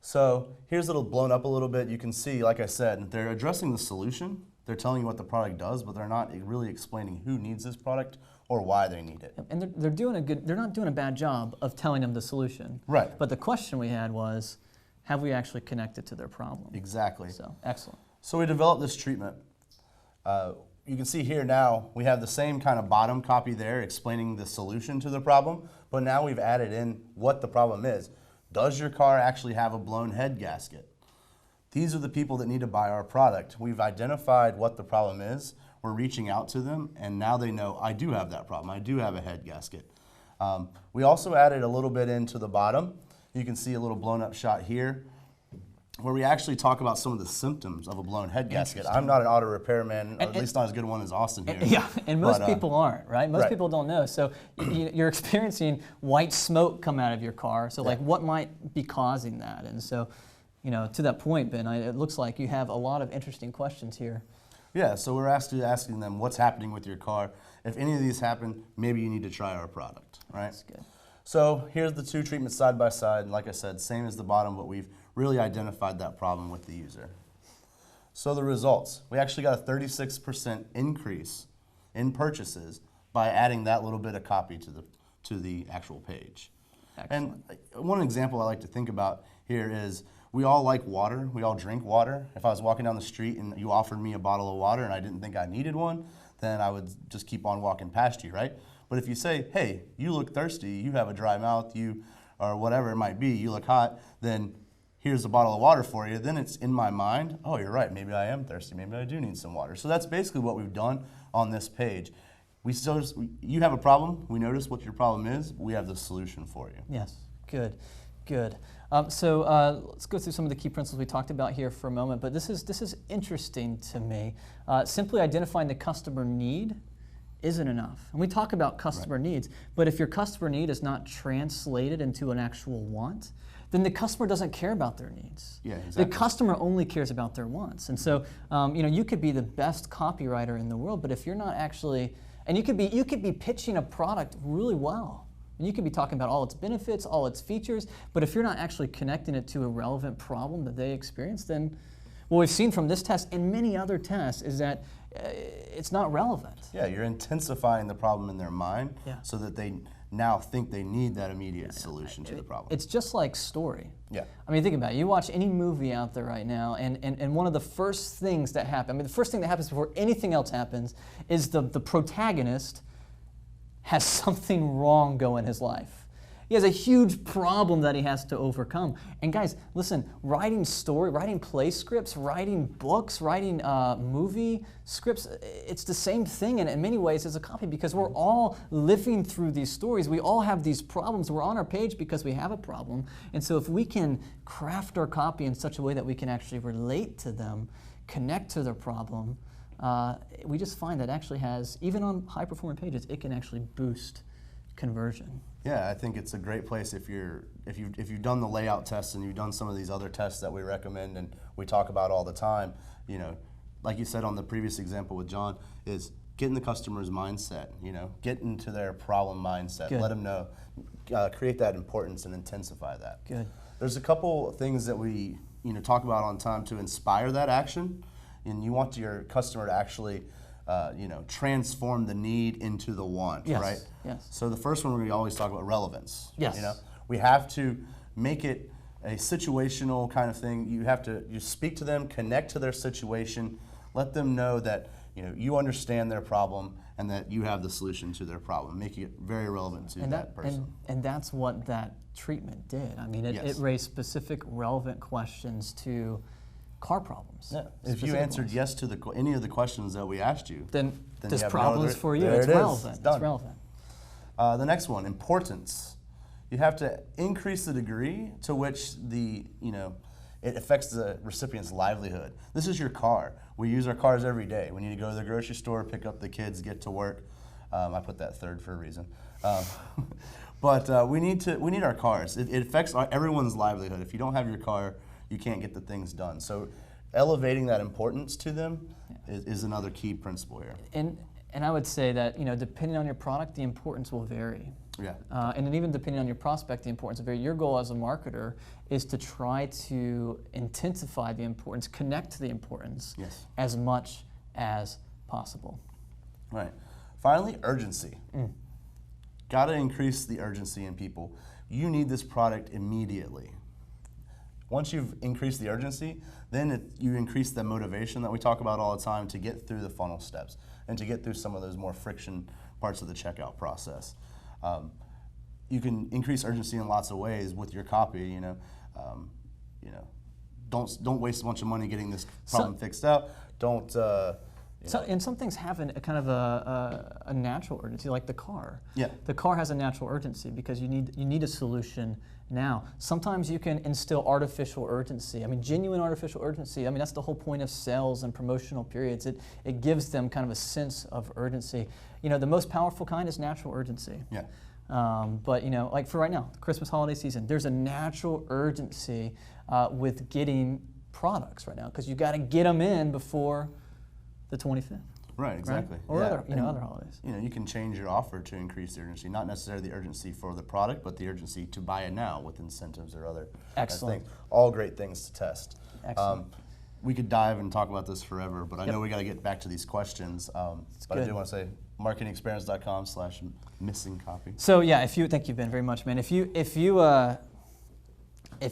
So here's a little blown up a little bit. You can see, like I said, they're addressing the solution. They're telling you what the product does, but they're not really explaining who needs this product or why they need it. And they're not doing a bad job of telling them the solution. Right. But the question we had was, have we actually connected to their problem? Exactly. So, excellent. So we developed this treatment. You can see here now, we have the same kind of bottom copy there explaining the solution to the problem, but now we've added in what the problem is. Does your car actually have a blown head gasket? These are the people that need to buy our product. We've identified what the problem is. We're reaching out to them, and now they know, I do have that problem. I do have a head gasket. We also added a little bit into the bottom. You can see a little blown up shot here where we actually talk about some of the symptoms of a blown head gasket. I'm not an auto repairman, or at least not as good one as Austin here. Yeah, and most people aren't, right? Most people don't know. So you're experiencing white smoke come out of your car. So like what might be causing that? And so, you know, to that point, Ben, it looks like you have a lot of interesting questions here. Yeah, so we're asking them what's happening with your car. If any of these happen, maybe you need to try our product, right? That's good. So here's the two treatments side by side. And like I said, same as the bottom, but we've really identified that problem with the user. So the results, we actually got a 36% increase in purchases by adding that little bit of copy to the actual page. Excellent. And one example I like to think about here is we all like water. We all drink water. If I was walking down the street and you offered me a bottle of water and I didn't think I needed one, then I would just keep on walking past you, right? But if you say, hey, you look thirsty, you have a dry mouth, or whatever it might be, you look hot, then here's a bottle of water for you, then it's in my mind, oh, you're right, maybe I am thirsty, maybe I do need some water. So that's basically what we've done on this page. You have a problem, we notice what your problem is, we have the solution for you. Yes, good, good. So let's go through some of the key principles we talked about here for a moment, but this is interesting to me. Simply identifying the customer need isn't enough. And we talk about customer needs, but if your customer need is not translated into an actual want, then the customer doesn't care about their needs. Yeah, exactly. The customer only cares about their wants. And so, you know, you could be the best copywriter in the world, but if you're not actually, and you could be pitching a product really well. And you could be talking about all its benefits, all its features, but if you're not actually connecting it to a relevant problem that they experience, then what we've seen from this test and many other tests is that it's not relevant. Yeah, you're intensifying the problem in their mind so that they now think they need that immediate solution to the problem. It's just like story. Yeah. I mean, think about it. You watch any movie out there right now, and one of the first things that happen, I mean, the first thing that happens before anything else happens is the protagonist has something wrong go in his life. He has a huge problem that he has to overcome. And guys, listen, writing play scripts, writing books, writing movie scripts, it's the same thing in many ways as a copy because we're all living through these stories. We all have these problems. We're on our page because we have a problem. And so if we can craft our copy in such a way that we can actually relate to them, connect to their problem, we just find that actually has, even on high-performing pages, it can actually boost conversion. Yeah, I think it's a great place if you've done the layout tests and you've done some of these other tests that we recommend and we talk about all the time. You know, like you said on the previous example with John, is get in the customer's mindset. You know, get into their problem mindset. Good. Let them know, create that importance and intensify that. Good. There's a couple things that we talk about on time to inspire that action, and you want your customer to actually transform the need into the want, right? Yes. So the first one we always talk about relevance. Yes. You know, we have to make it a situational kind of thing. You speak to them, connect to their situation, let them know that you understand their problem and that you have the solution to their problem, making it very relevant to that person. And that's what that treatment did. I mean, it raised specific relevant questions to car problems. Yeah. If you answered yes to any of the questions that we asked you, then you this have problem is for you. It's relevant. It's relevant. The next one, importance. You have to increase the degree to which it affects the recipient's livelihood. This is your car. We use our cars every day. We need to go to the grocery store, pick up the kids, get to work. I put that third for a reason. But we need our cars. It affects everyone's livelihood. If you don't have your car, you can't get the things done. So elevating that importance to them is another key principle here. And I would say that, depending on your product, the importance will vary. Yeah. And then even depending on your prospect, the importance will vary. Your goal as a marketer is to try to intensify the importance, connect to the importance as much as possible. Right. Finally, urgency. Got to increase the urgency in people. You need this product immediately. Once you've increased the urgency, then you increase the motivation that we talk about all the time to get through the funnel steps and to get through some of those more friction parts of the checkout process. You can increase urgency in lots of ways with your copy. Don't waste a bunch of money getting this problem fixed out. Don't. And some things have a kind of a natural urgency, like the car. Yeah. The car has a natural urgency because you need a solution now. Sometimes you can instill artificial urgency. I mean, genuine artificial urgency. I mean, that's the whole point of sales and promotional periods. It gives them kind of a sense of urgency. The most powerful kind is natural urgency. Yeah. But like for right now, the Christmas holiday season, there's a natural urgency with getting products right now because you got to get them in before the 25th. Right, exactly. Right? Or other holidays. You can change your offer to increase the urgency, not necessarily the urgency for the product, but the urgency to buy it now with incentives or other Excellent. things. All great things to test. Excellent. We could dive and talk about this forever, but I know we got to get back to these questions. But I do want to say marketingexperience.com/missing-copy. So yeah, thank you, Ben, very much, man. If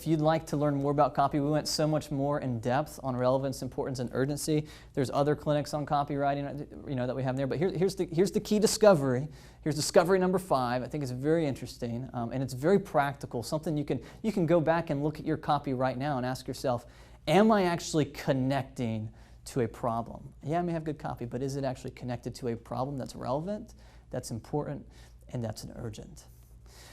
you'd like to learn more about copy, we went so much more in depth on relevance, importance, and urgency. There's other clinics on copywriting, that we have there. But here's the key discovery. Here's discovery number 5. I think it's very interesting, and it's very practical. Something you can go back and look at your copy right now and ask yourself, am I actually connecting to a problem? Yeah, I may have good copy, but is it actually connected to a problem that's relevant, that's important, and that's an urgent?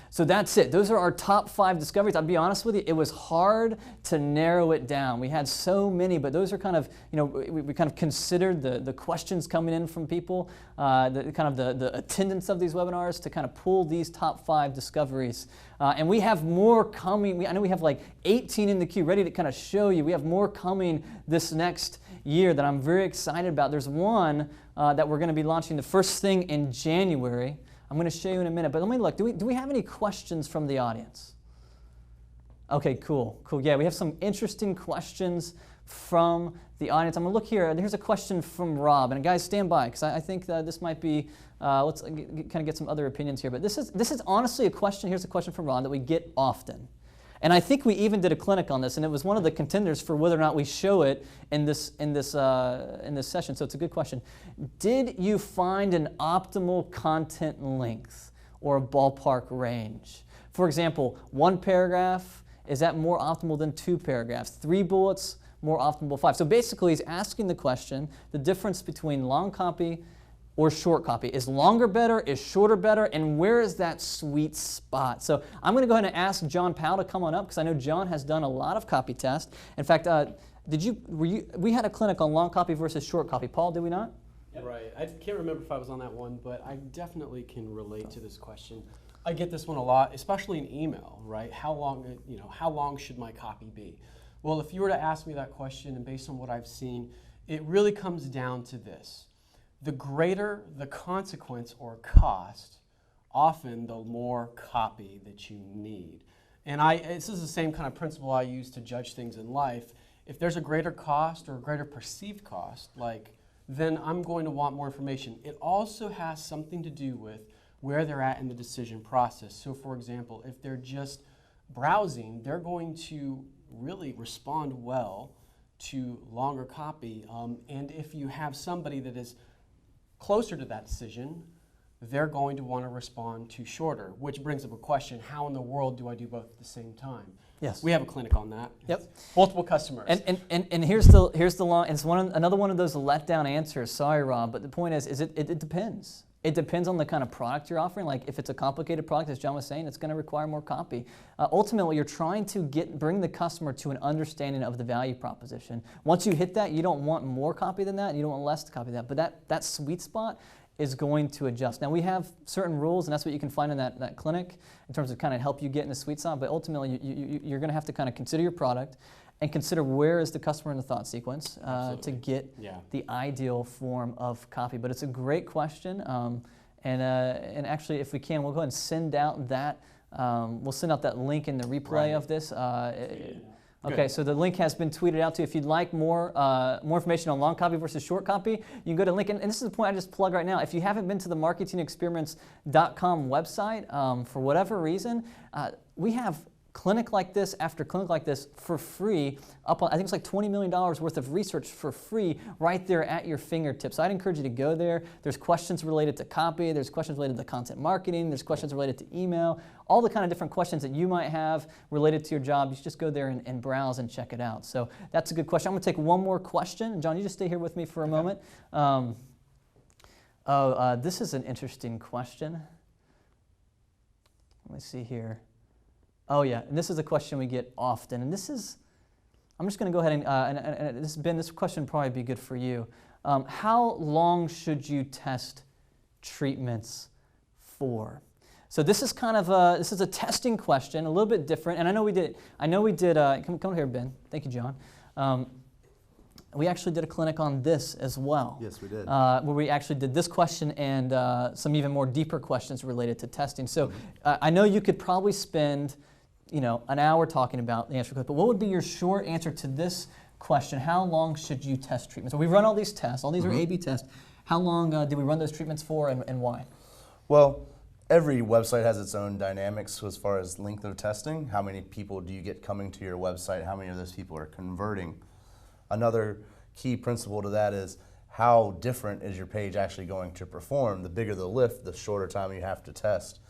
So that's it. Those are our top 5 discoveries. I'll be honest with you, it was hard to narrow it down. We had so many, but those are kind of, we kind of considered the questions coming in from people, the attendance of these webinars to kind of pull these top 5 discoveries. And we have more coming. I know we have like 18 in the queue ready to kind of show you. We have more coming this next year that I'm very excited about. There's one that we're going to be launching the first thing in January. I'm going to show you in a minute, but let me look. Do we have any questions from the audience? Okay, cool. Yeah, we have some interesting questions from the audience. I'm going to look here. Here's a question from Rob. And guys, stand by, because I think that this might be, let's kind of get some other opinions here. But this is honestly a question. Here's a question from Rob that we get often. And I think we even did a clinic on this, and it was one of the contenders for whether or not we show it in this session. So it's a good question. Did you find an optimal content length or a ballpark range? For example, 1 paragraph, is that more optimal than 2 paragraphs? 3 bullets, more optimal than 5. So basically, he's asking the question, the difference between long copy or short copy. Is longer better? Is shorter better? And where is that sweet spot? So I'm going to go ahead and ask John Powell to come on up because I know John has done a lot of copy tests. In fact, we had a clinic on long copy versus short copy. Paul, did we not? Right. I can't remember if I was on that one, but I definitely can relate to this question. I get this one a lot, especially in email, right? How long should my copy be? Well, if you were to ask me that question, and based on what I've seen, it really comes down to this. The greater the consequence or cost, often the more copy that you need. And this is the same kind of principle I use to judge things in life. If there's a greater cost or a greater perceived cost, then I'm going to want more information. It also has something to do with where they're at in the decision process. So for example, if they're just browsing, they're going to really respond well to longer copy. And if you have somebody that is closer to that decision, they're going to want to respond to shorter, which brings up a question: how in the world do I do both at the same time? Yes. We have a clinic on that. Yep. Multiple customers. And here's the long. It's another one of those letdown answers. Sorry, Rob, but the point is it depends. It depends on the kind of product you're offering. Like if it's a complicated product, as John was saying, it's going to require more copy. Ultimately, you're trying to bring the customer to an understanding of the value proposition. Once you hit that, you don't want more copy than that, and you don't want less copy than that. But that sweet spot is going to adjust. Now we have certain rules, and that's what you can find in that clinic in terms of kind of help you get in the sweet spot. But ultimately, you're going to have to kind of consider your product and consider where is the customer in the thought sequence to get the ideal form of copy. But it's a great question, and actually, if we can, we'll go ahead and send out that. We'll send out that link in the replay of this. Okay, so the link has been tweeted out to you. If you'd like more information on long copy versus short copy, you can go to the link. And this is the point I just plug right now. If you haven't been to the marketingexperiments.com website, for whatever reason, we have clinic like this after clinic like this for free. Up on, I think it's like $20 million worth of research for free right there at your fingertips. So I'd encourage you to go there. There's questions related to copy. There's questions related to content marketing. There's questions related to email. All the kind of different questions that you might have related to your job. You should just go there and browse and check it out. So that's a good question. I'm going to take one more question. John, you just stay here with me for a moment. This is an interesting question. Let me see here. Oh yeah, and this is a question we get often, and this is, I'm just going to go ahead and Ben, this question would probably be good for you. How long should you test treatments for? So this is kind of this is a testing question, a little bit different, and I know we did. Come here, Ben. Thank you, John. We actually did a clinic on this as well. Yes, we did. Where we actually did this question and some even more deeper questions related to testing. So I know you could probably spend an hour talking about the answer, but what would be your short answer to this question? How long should you test treatments? So we run all these tests. All these are A/B tests. How long did we run those treatments for, and why? Well, every website has its own dynamics as far as length of testing. How many people do you get coming to your website? How many of those people are converting? Another key principle to that is how different is your page actually going to perform? The bigger the lift, the shorter time you have to test.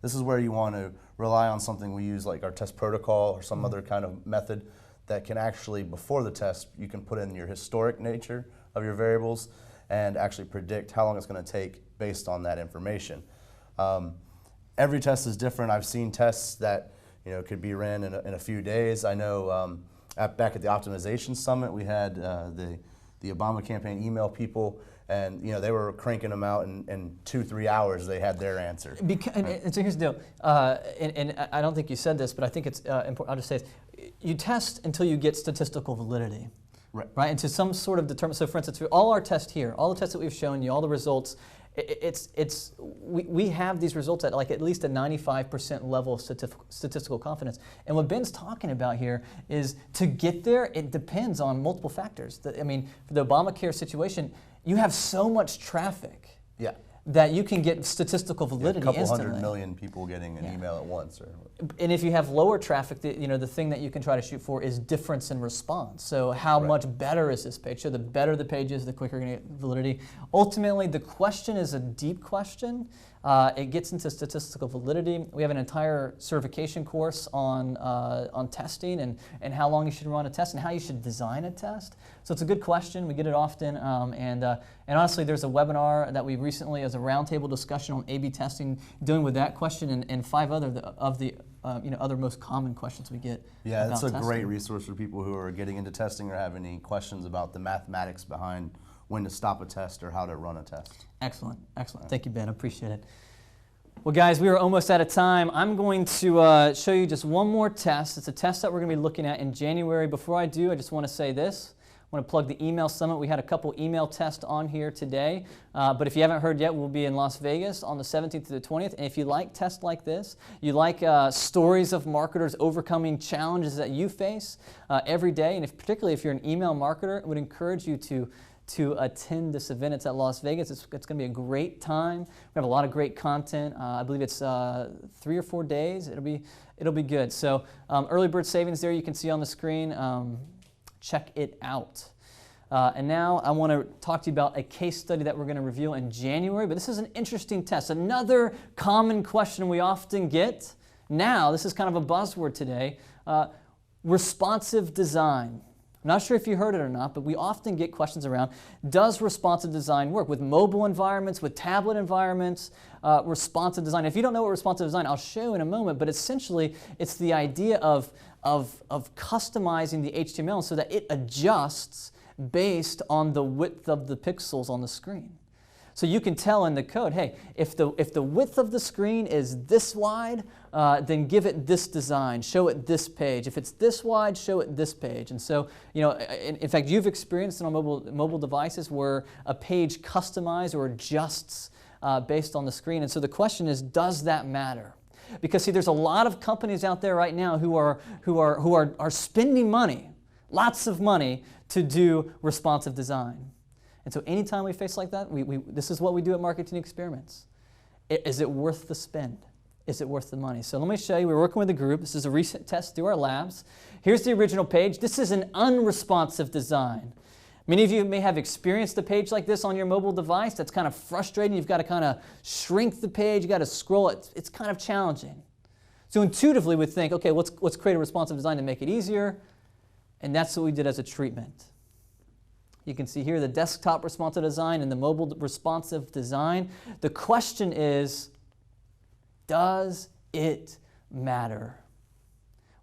This is where you want to rely on something we use like our test protocol or some other kind of method that can actually, before the test, you can put in your historic nature of your variables and actually predict how long it's going to take based on that information. Every test is different. I've seen tests that could be ran in a few days. I know back at the Optimization Summit, we had the Obama campaign email people, and they were cranking them out in 2-3 hours. They had their answer. And so here's the deal, and I don't think you said this, but I think it's important. I'll just say this. You test until you get statistical validity, right? And to some sort of determine. So for instance, for all our tests here, all the tests that we've shown you, all the results, we have these results at at least a 95% level of statistical confidence. And what Ben's talking about here is to get there, it depends on multiple factors. For the Obamacare situation, you have so much traffic that you can get statistical validity instantly. A couple 100 million people getting an email at once. And if you have lower traffic, the thing that you can try to shoot for is difference in response. So how much better is this page? So the better the page is, the quicker you're going to get validity. Ultimately, the question is a deep question. It gets into statistical validity. We have an entire certification course on testing and how long you should run a test and how you should design a test. So it's a good question. We get it often. And honestly, there's a webinar that we recently, as a roundtable discussion on A/B testing, dealing with that question and 5 other of the other most common questions we get. Yeah, it's a testing. great resource for people who are getting into testing or have any questions about the mathematics behind when to stop a test or how to run a test. Excellent, excellent. Thank you, Ben. I appreciate it. Well, guys, we are almost out of time. I'm going to show you just one more test. It's a test that we're going to be looking at in January. Before I do, I just want to say this. I want to plug the email summit. We had a couple email tests on here today, but if you haven't heard yet, we'll be in Las Vegas on the 17th to the 20th. And if you like tests like this, you like stories of marketers overcoming challenges that you face every day, and particularly if you're an email marketer, I would encourage you to attend this event. It's at Las Vegas. It's going to be a great time. We have a lot of great content. I believe it's 3 or 4 days. It'll be good. So early bird savings there you can see on the screen. Check it out. And now I want to talk to you about a case study that we're going to reveal in January. But this is an interesting test. Another common question we often get now, this is kind of a buzzword today, responsive design. I'm not sure if you heard it or not, but we often get questions around, does responsive design work with mobile environments, with tablet environments, responsive design? If you don't know what responsive design, I'll show you in a moment, but essentially it's the idea of customizing the HTML so that it adjusts based on the width of the pixels on the screen. So you can tell in the code, hey, if the width of the screen is this wide, then give it this design, show it this page. If it's this wide, show it this page. And so, in fact, you've experienced it on mobile devices where a page customizes or adjusts based on the screen. And so the question is, does that matter? Because see, there's a lot of companies out there right now who are spending money, lots of money, to do responsive design. And so anytime we face like that, this is what we do at Marketing Experiments. Is it worth the spend? Is it worth the money? So let me show you. We're working with a group. This is a recent test through our labs. Here's the original page. This is an unresponsive design. Many of you may have experienced a page like this on your mobile device. That's kind of frustrating. You've got to kind of shrink the page. You've got to scroll it. It's kind of challenging. So intuitively we think, okay, let's create a responsive design to make it easier. And that's what we did as a treatment. You can see here the desktop responsive design and the mobile responsive design. The question is, does it matter?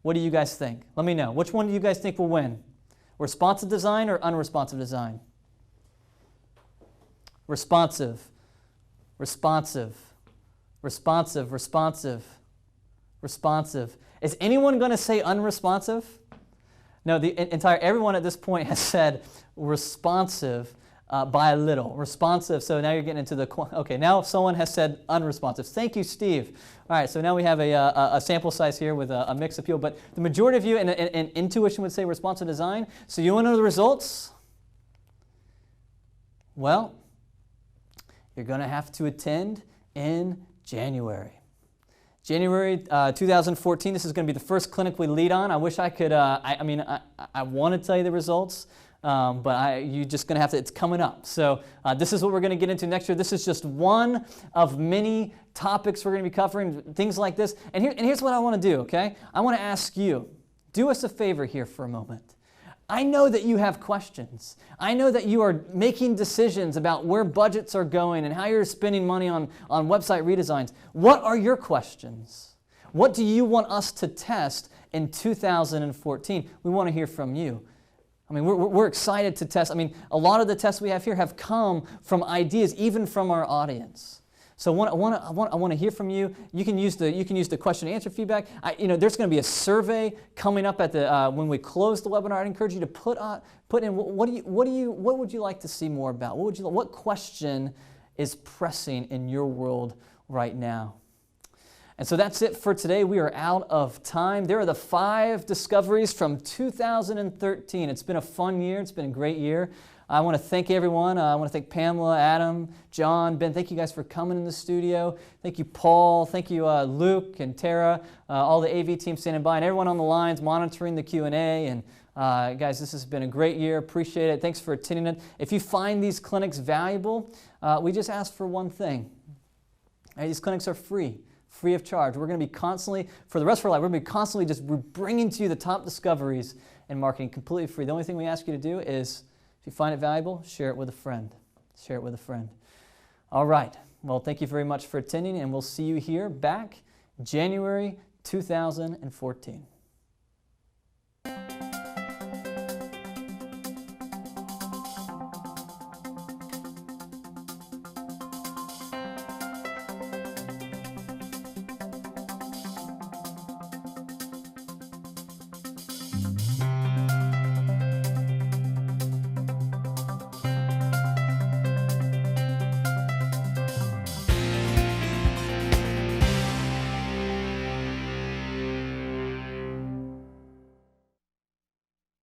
What do you guys think? Let me know. Which one do you guys think will win? Responsive design or unresponsive design? Responsive, responsive, responsive, responsive, responsive. Is anyone going to say unresponsive? No, everyone at this point has said responsive by a little. Responsive, so now you're getting into the, okay, now someone has said unresponsive. Thank you, Steve. All right, so now we have a sample size here with a mixed appeal, but the majority of you in intuition would say responsive design. So you want to know the results? Well, you're going to have to attend in January. January 2014, this is going to be the first clinic we lead on. I wish I could, I want to tell you the results, but you're just going to have to, it's coming up. So this is what we're going to get into next year. This is just one of many topics we're going to be covering, things like this. And here's what I want to do, okay? I want to ask you, do us a favor here for a moment. I know that you have questions. I know that you are making decisions about where budgets are going and how you're spending money on website redesigns. What are your questions? What do you want us to test in 2014? We want to hear from you. I mean, we're excited to test. I mean, a lot of the tests we have here have come from ideas, even from our audience. So I want to hear from you. You can use the question and answer feedback. There's going to be a survey coming up at the when we close the webinar. I'd encourage you to put in what would you like to see more about? What question is pressing in your world right now? And so that's it for today. We are out of time. There are the 5 discoveries from 2013. It's been a fun year. It's been a great year. I want to thank everyone. I want to thank Pamela, Adam, John, Ben. Thank you guys for coming in the studio. Thank you, Paul. Thank you, Luke and Tara, all the AV team standing by, and everyone on the lines monitoring the Q&A. And guys, this has been a great year. Appreciate it. Thanks for attending it. If you find these clinics valuable, we just ask for one thing. These clinics are free of charge. We're going to be constantly, for the rest of our life, we're going to be constantly just bringing to you the top discoveries in marketing completely free. The only thing we ask you to do is, if you find it valuable, share it with a friend. Share it with a friend. All right. Well, thank you very much for attending, and we'll see you here back January 2014.